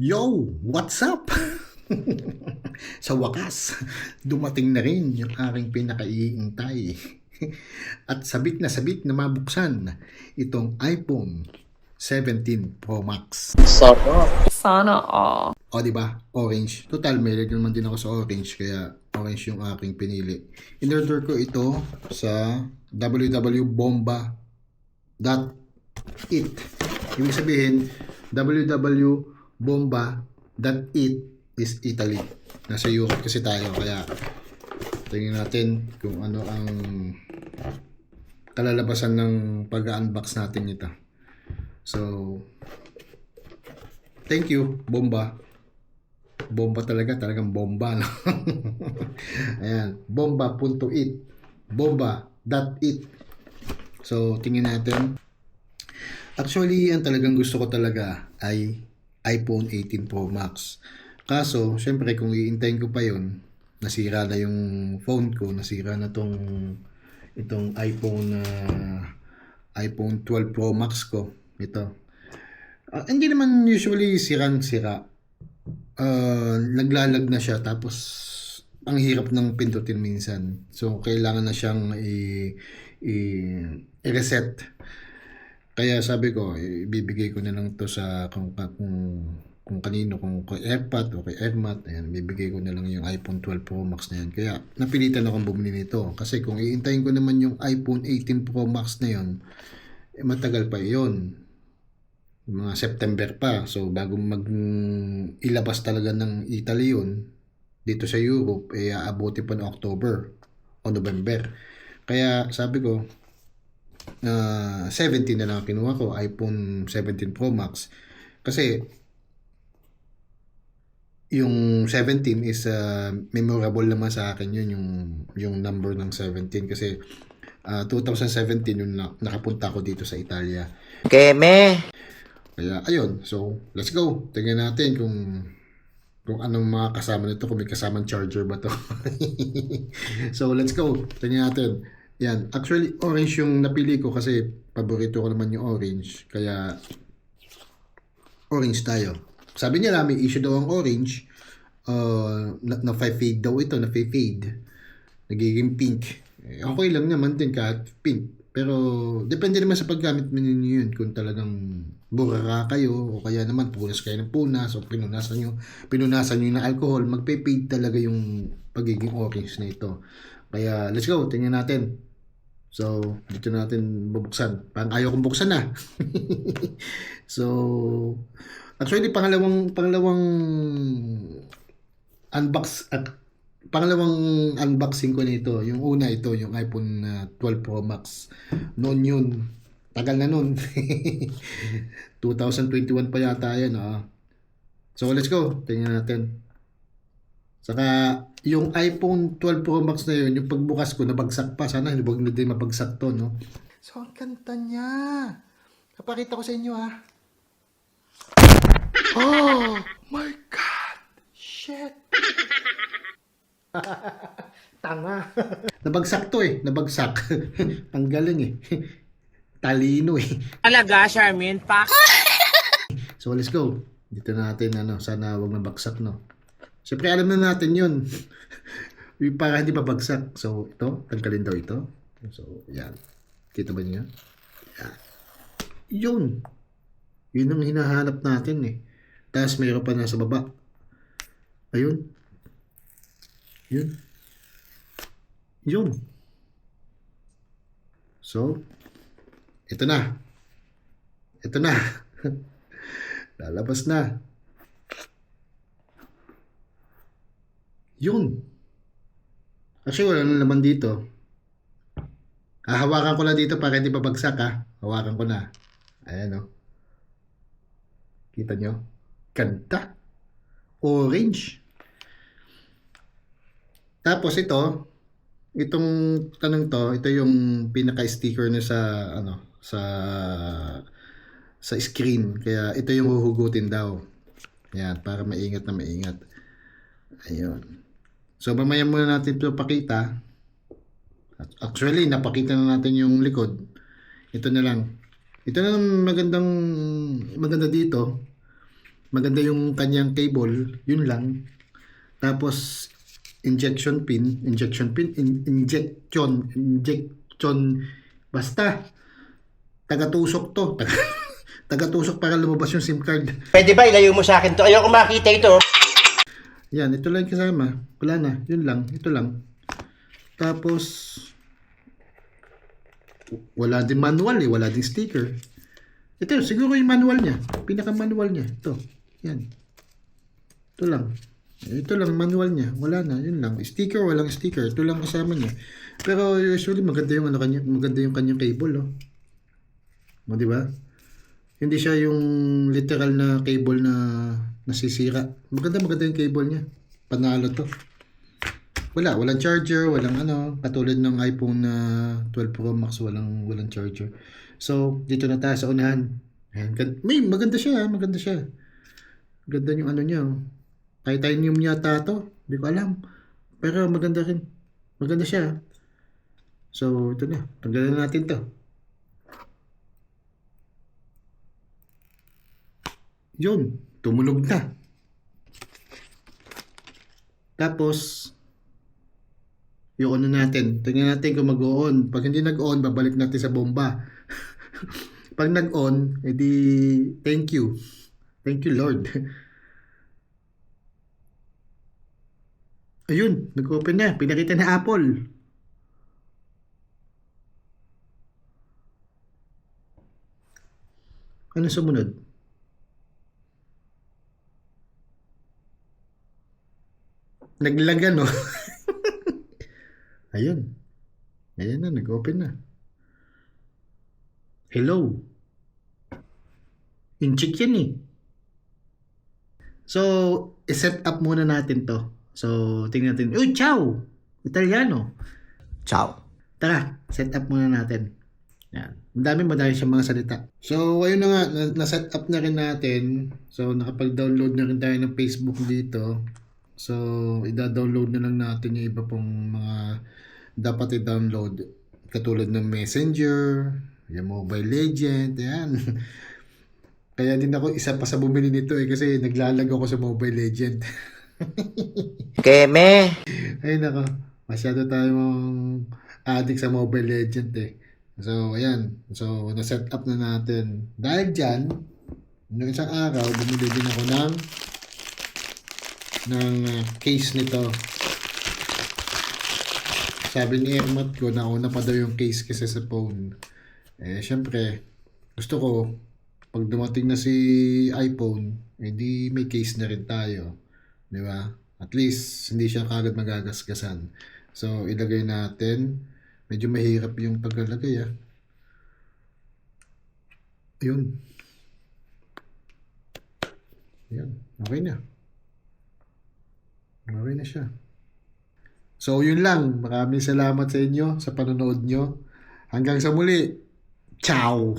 Yo! What's up? Sa wakas, dumating na rin yung aking pinakaiintay. At sabik na mabuksan itong iPhone 17 Pro Max. Sana all. O di ba? Orange. Total, may naman din ako sa orange kaya orange yung aking pinili. In-order ko ito sa www.bomba.it. Ibig sabihin, www.bomba.it is Italy. Nasa Europe kasi tayo kaya tingnan natin kung ano ang kalalabasan ng pag-unbox natin ito. So, thank you, Bomba. Bomba talagang bomba. No? Ayan, bomba.it. Bomba.it. So, tingnan natin. Actually, ang talagang gusto ko talaga ay iPhone 18 Pro Max. Kaso, syempre kung iintayin ko pa yon, nasira na yung phone ko, nasira na itong iPhone 12 Pro Max ko. Ito. Hindi naman usually sirang-sira. Naglalag na siya tapos ang hirap ng pindutin minsan. So, kailangan na siyang i-reset. Kaya sabi ko, ibibigay ko na lang to sa kung kanino, kung AirPod o kay AirMat, ayan, bibigay ko na lang yung iPhone 12 Pro Max na yan. Kaya napilitan akong bumili nito. Kasi kung iintayin ko naman yung iPhone 18 Pro Max na yun, matagal pa yun. Mga September pa. So, bago ilabas talaga ng Italy yun, dito sa Europe, aabuti pa ng October o November. Kaya sabi ko, 17 na lang kinuha ko, iPhone 17 Pro Max. Kasi, yung 17 is memorable naman sa akin yun, yung number ng 17. Kasi, 2017 yun nakapunta ko dito sa Italia. Keme! Kaya, ayun. So, let's go. Tingnan natin kung anong mga kasama nito, kung may kasamang charger ba to. So, let's go. Tingnan natin. Yan. Actually, orange yung napili ko kasi paborito ko naman yung orange. Kaya, orange tayo. Sabi niya may issue daw ang orange. Na-fade daw ito, na-fade. Nagiging pink. Okay lang naman din kahit pink. Pero, depende naman sa paggamit mo ninyo yun. Kung talagang burara kayo, o kaya naman punas kayo ng punas, o pinunasan nyo ng alcohol, magpe-fade talaga yung pagiging orange na ito. Kaya, let's go. Tingnan natin. So, dito natin bubuksan. Parang ayaw kong buksan na. So, actually, pangalawang unboxing ko nito. Yung una ito, yung iPhone 12 Pro Max. Noon yun. Tagal na nun. 2021 pa yata yan. So, let's go. Tingnan natin. Saka, yung iPhone 12 Pro Max na yun, yung pagbukas ko, nabagsak pa. Sana, huwag na din mabagsak to, no? So, ang kanta niya. Kapakita ko sa inyo, ha. Oh, my God. Shit. Tanga. Nabagsak to eh. Nabagsak. Ang galing eh. Talino eh. Talaga, Charmin, pa? So, let's go. Dito natin, sana wag nabagsak, no? Siyempre, alam na natin yun. Para hindi mabagsak. So, ito. Tanggalin daw ito. So, yan. Kita ba niya? Yan. Yun. Yun ang hinahanap natin eh. Tapos, mayroon pa nasa baba. Ayun. Yun. Yun. So, ito na. Ito na. Lalabas na. Yun. Actually, wala na naman dito. Hawakan ko lang dito para hindi babagsak ha. Hawakan ko na. Ayan o. Kita nyo? Ganda. Orange. Tapos itong tanong to, ito yung pinaka-sticker na sa screen. Kaya ito yung huhugutin daw. Yan, para maingat na maingat. Ayun. So, mamaya muna natin ito pakita. Actually, napakita na natin yung likod. Ito na lang. Ito na lang maganda dito. maganda yung kanyang cable, yun lang. Tapos injection, basta taga-tusok to. Taga-tusok para lumabas yung SIM card. Pwede ba ilayo mo sa akin to? Ayoko makita ito. Yan, ito lang yung kasama. Wala na, yun lang, ito lang. Tapos wala din manual wala din sticker. Ito, siguro yung manual niya. Pinaka-manual niya. Ito, yan. Ito lang. Ito lang manual niya. Wala na, yun lang. Sticker, walang sticker. Ito lang kasama niya. Pero usually maganda yung kanya, maganda yung kanyang cable, oh. Mo, di ba? Hindi siya yung literal na cable na nasisira. Maganda yung cable niya. Panalo to. Walang charger, walang katulad ng iPhone na 12 Pro Max, walang charger. So, dito na tayo sa unahan. Ayan, maganda siya. Maganda yung niya, oh. Titanium yata to. Hindi ko alam. Pero maganda rin. Maganda siya. So, ito na. Tanggalan natin to. Yun. Tumunog na. Tapos, yung natin. Tingnan natin kung mag-on. Pag hindi nag-on, babalik natin sa bomba. Pag nag-on, edi thank you. Thank you, Lord. Ayun, nag-open na. Pinakita na Apple. Ano sumunod? Naglag, no? Ayun. Ayan na, nag-open na. Hello. In-check yan eh. So, i-set up muna natin to. So, tingnan natin. Uy, ciao! Italiano. Ciao. Tara, set up muna natin. Yan. Madami siyang mga salita. So, ayun na nga, na-set up na rin natin. So, nakapag-download na rin tayo ng Facebook dito. So, i-download na lang natin yung iba pong mga dapat i-download. Katulad ng Messenger, yung Mobile Legend, yan. Kaya din ako isa pa sa bumili nito kasi naglalag ako sa Mobile Legend. Keme. Ay nako, masyado tayong addict sa Mobile Legend eh. So, ayan. So, na-set up na natin. Dahil dyan, noong isang araw, bumili din ako ng case nito. Sabi ni Ermat ko, nauna pa daw yung case kasi sa phone. Eh, syempre, gusto ko, pag dumating na si iPhone, edi may case na rin tayo. Di ba? At least, hindi siya kagad magagasgasan. So, ilagay natin. Medyo mahirap yung paglalagay, ah. Ayun. Ayan. Okay na. Okay na siya. So, yun lang. Maraming salamat sa inyo sa panonood nyo. Hanggang sa muli. Ciao!